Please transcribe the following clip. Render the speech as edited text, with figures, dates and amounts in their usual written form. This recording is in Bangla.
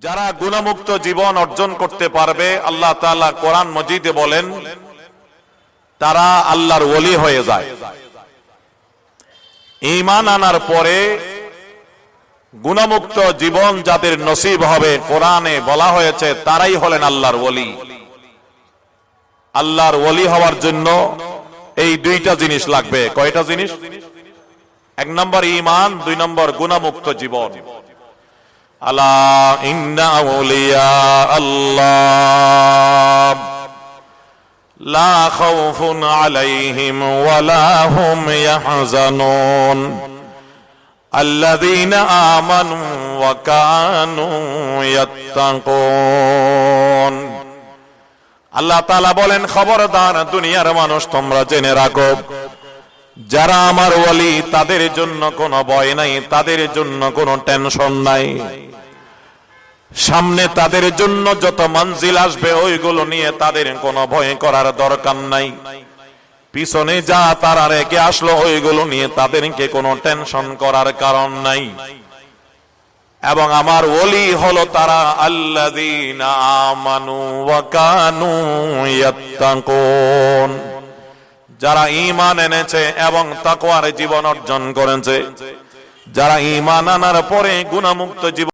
যারা গুনাহমুক্ত জীবন অর্জন করতে পারবে, আল্লাহ তাআলা কোরআন মজিদে বলেন তারা আল্লাহর ওলি হয়ে যায়। ঈমান আনার পরে গুনাহমুক্ত জীবন যাদের নসিব হবে, কোরআনে বলা হয়েছে তারাই হলেন আল্লাহর ওলি। আল্লাহর ওলি হওয়ার জন্য এই দুইটা জিনিস লাগবে। কয়টা জিনিস? এক নম্বর ঈমান, দুই নম্বর গুনাহমুক্ত জীবন। আলা ইন্না আউলিয়া আল্লাহ লা খাউফুন আলাইহিম ওয়ালা হুম ইয়াহজানুন আল্লাযীনা আমানু ওয়া কানু ইয়াত্তাকুন। আল্লাহ তাআলা বলেন, খবরদার দুনিয়ার মানুষ, তোমরা জেনে রাখো, যারা আমার ওলি তাদের জন্য কোনো ভয় নাই, তাদের জন্য কোনো টেনশন নাই। সামনে তাদের জন্য যত মঞ্জিল আসবে ওইগুলো নিয়ে তাদের কোনো ভয় করার দরকার নাই। পিছনে যা তারা রেখে আসলো ওইগুলো নিয়ে তাদেরকে কোনো টেনশন করার কারণ নাই। এবং আমার ওলি হলো তারা আল্লাযীনা আমানু ওয়া কানু ইয়াত্তাকুন, যারা ঈমান এনেছে এবং তাকওয়ার জীবন অর্জন করেছে, যারা ঈমান আনার পরে গুনাহমুক্ত জীবন